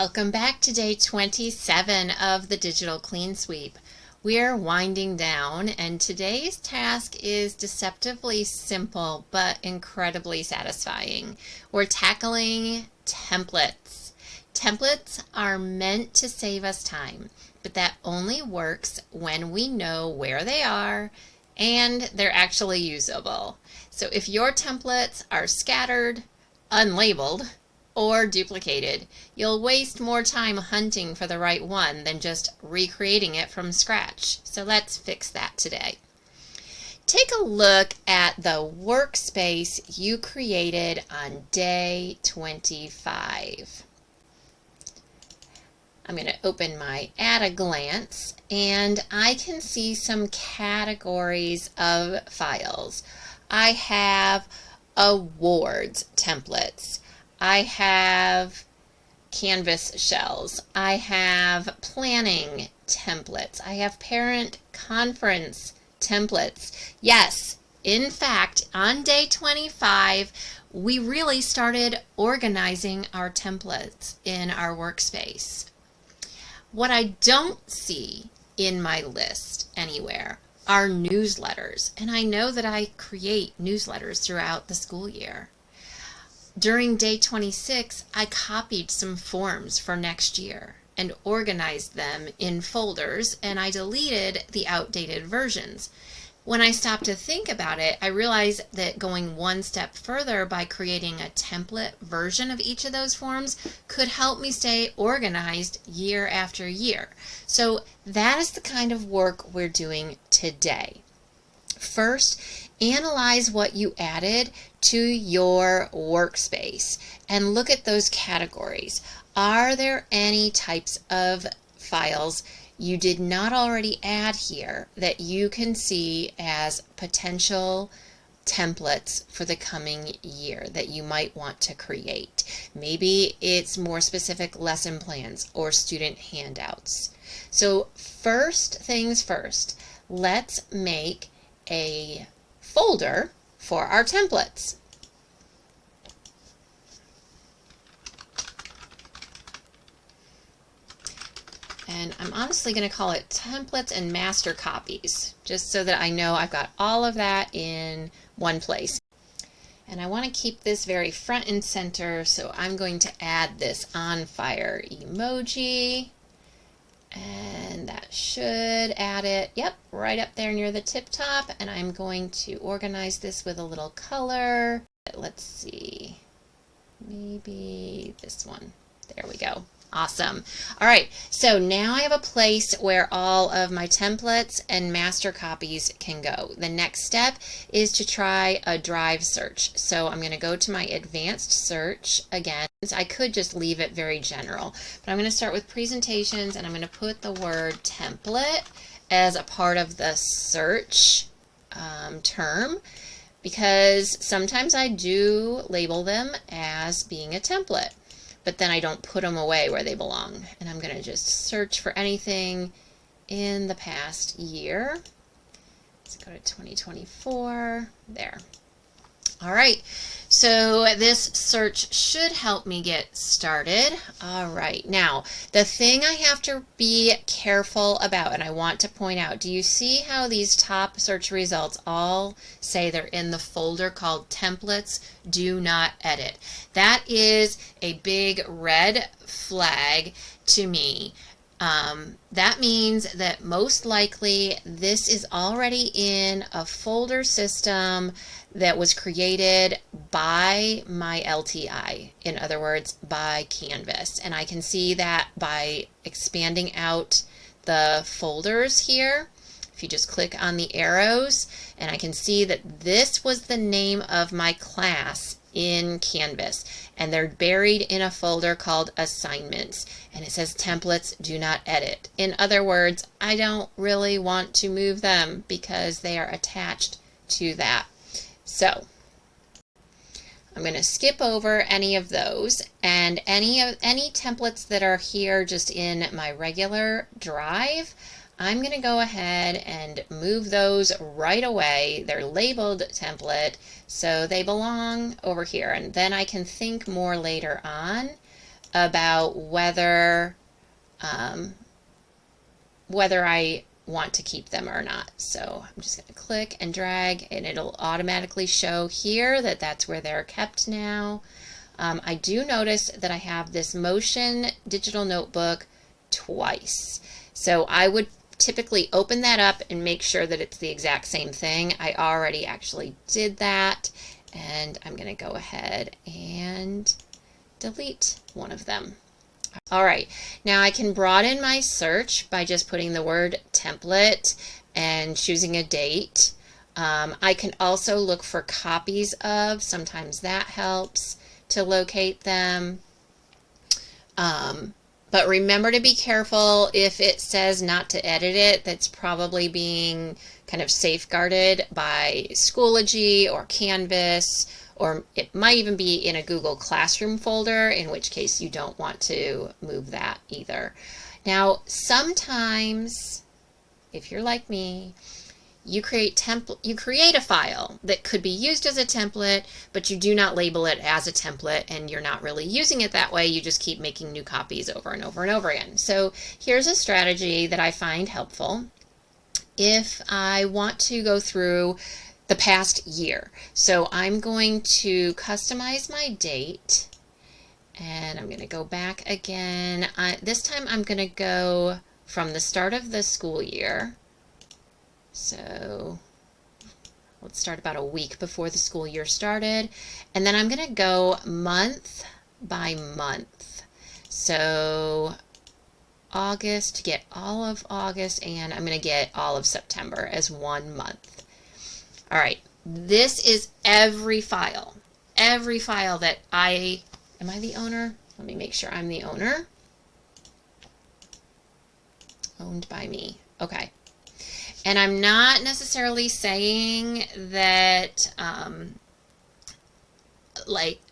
Welcome back to day 27 of the Digital Clean Sweep. We're winding down, and today's task is deceptively simple but incredibly satisfying. We're tackling templates. Templates are meant to save us time, but that only works when we know where they are and they're actually usable. So if your templates are scattered, unlabeled, or duplicated, you'll waste more time hunting for the right one than just recreating it from scratch. So let's fix that today. Take a look at the workspace you created on day 25. I'm going to open my at a glance, and I can see some categories of files. I have awards templates. I have Canvas shells. I have planning templates. I have parent conference templates. Yes, in fact, on day 25, we really started organizing our templates in our workspace. What I don't see in my list anywhere are newsletters, and I know that I create newsletters throughout the school year. During day 26, I copied some forms for next year and organized them in folders, and I deleted the outdated versions. When I stopped to think about it, I realized that going one step further by creating a template version of each of those forms could help me stay organized year after year. So that is the kind of work we're doing today. First, analyze what you added to your workspace and look at those categories. Are there any types of files you did not already add here that you can see as potential templates for the coming year that you might want to create? Maybe it's more specific lesson plans or student handouts. So first things first, let's make a folder for our templates. And I'm honestly going to call it templates and master copies, just so that I know I've got all of that in one place. And I want to keep this very front and center, so I'm going to add this on fire emoji. And that should add it, yep, right up there near the tip top. And I'm going to organize this with a little color. Let's see, maybe this one. There we go. Awesome. All right, so now I have a place where all of my templates and master copies can go. The next step is to try a drive search. So I'm going to go to my advanced search again. I could just leave it very general, but I'm going to start with presentations, and I'm going to put the word template as a part of the search term, because sometimes I do label them as being a template, but then I don't put them away where they belong. And I'm going to just search for anything in the past year. Let's go to 2024. There. All right, so this search should help me get started. All right, now the thing I have to be careful about, and I want to point out, do you see how these top search results all say they're in the folder called templates, do not edit? That is a big red flag to me. That means that most likely this is already in a folder system that was created by my LTI, in other words, by Canvas. And I can see that by expanding out the folders here. If you just click on the arrows, and I can see that this was the name of my class in Canvas, and they're buried in a folder called assignments, and it says templates do not edit. In other words, I don't really want to move them because they are attached to that. So I'm going to skip over any of those, and any templates that are here just in my regular drive, I'm going to go ahead and move those right away. They're labeled template, so they belong over here. And then I can think more later on about whether whether I want to keep them or not. So I'm just going to click and drag, and it'll automatically show here that that's where they're kept now. I do notice that I have this motion digital notebook twice. So I would typically open that up and make sure that it's the exact same thing. I already actually did that, and I'm going to go ahead and delete one of them. All right, now I can broaden my search by just putting the word template and choosing a date. I can also look for copies of, sometimes that helps to locate them. But remember to be careful if it says not to edit it. That's probably being kind of safeguarded by Schoology or Canvas, or it might even be in a Google Classroom folder, in which case you don't want to move that either. Now, sometimes, if you're like me, you create a file that could be used as a template, but you do not label it as a template, and you're not really using it that way. You just keep making new copies over and over and over again. So here's a strategy that I find helpful if I want to go through the past year. So I'm going to customize my date, and I'm going to go back again. This time I'm going to go from the start of the school year. So let's start about a week before the school year started, and then I'm going to go month by month. So August, to get all of August, and I'm going to get all of September as 1 month. All right, this is every file that am I the owner? Let me make sure I'm the owner. Owned by me. Okay. And I'm not necessarily saying that, I'm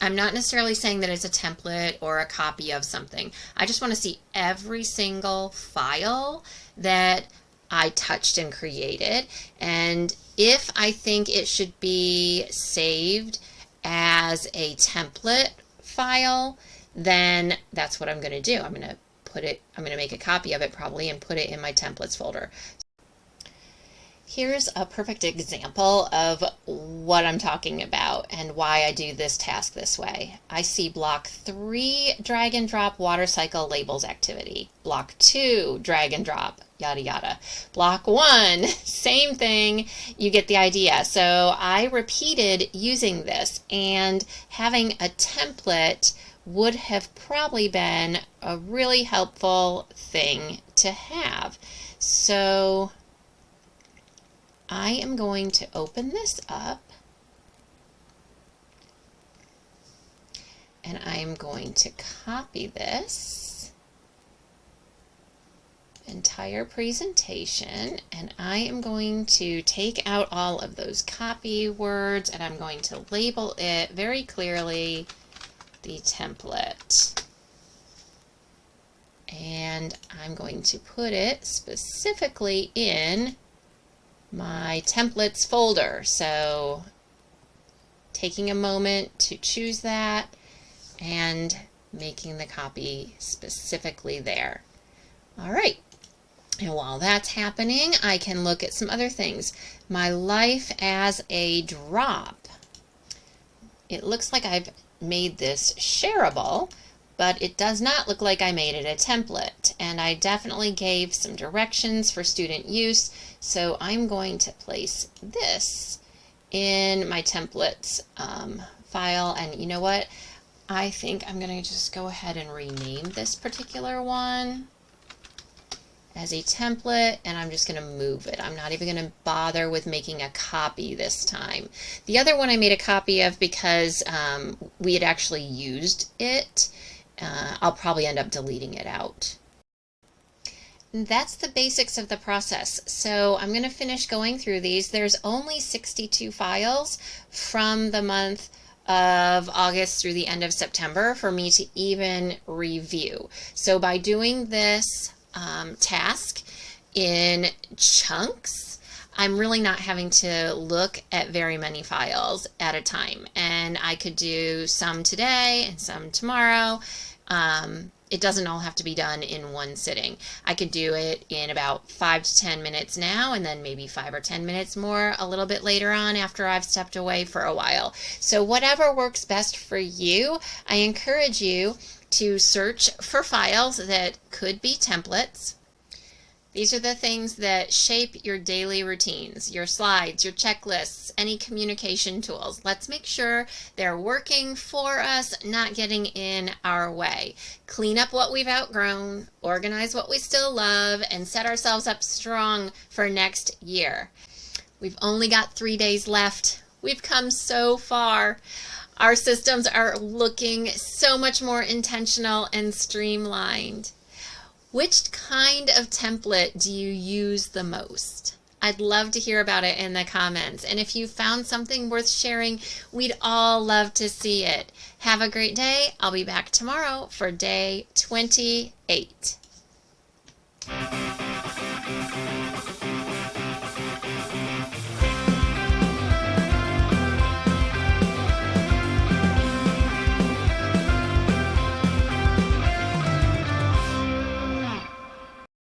not necessarily saying that it's a template or a copy of something. I just want to see every single file that I touched and created. And if I think it should be saved as a template file, then that's what I'm going to do. I'm going to make a copy of it probably and put it in my templates folder. Here's a perfect example of what I'm talking about and why I do this task this way. I see block 3, drag and drop water cycle labels activity. Block 2, drag and drop, yada yada. Block 1, same thing, you get the idea. So I repeated using this, and having a template would have probably been a really helpful thing to have. So I am going to open this up, and I'm going to copy this entire presentation, and I am going to take out all of those copy words, and I'm going to label it very clearly the template. And I'm going to put it specifically in my templates folder. So taking a moment to choose that and making the copy specifically there. All right. And while that's happening, I can look at some other things. My life as a drop. It looks like I've made this shareable, but it does not look like I made it a template. And I definitely gave some directions for student use. So I'm going to place this in my templates file. And you know what? I think I'm going to just go ahead and rename this particular one as a template, and I'm just going to move it. I'm not even going to bother with making a copy this time. The other one I made a copy of because we had actually used it. I'll probably end up deleting it out. And that's the basics of the process. So I'm going to finish going through these. There's only 62 files from the month of August through the end of September for me to even review. So by doing this task in chunks, I'm really not having to look at very many files at a time. And I could do some today and some tomorrow, It doesn't all have to be done in one sitting. I could do it in about 5 to 10 minutes now, and then maybe 5 or 10 minutes more a little bit later on after I've stepped away for a while. So whatever works best for you, I encourage you to search for files that could be templates. These are the things that shape your daily routines, your slides, your checklists, any communication tools. Let's make sure they're working for us, not getting in our way. Clean up what we've outgrown, organize what we still love, and set ourselves up strong for next year. We've only got 3 days left. We've come so far. Our systems are looking so much more intentional and streamlined. Which kind of template do you use the most? I'd love to hear about it in the comments. And if you found something worth sharing, we'd all love to see it. Have a great day. I'll be back tomorrow for day 28.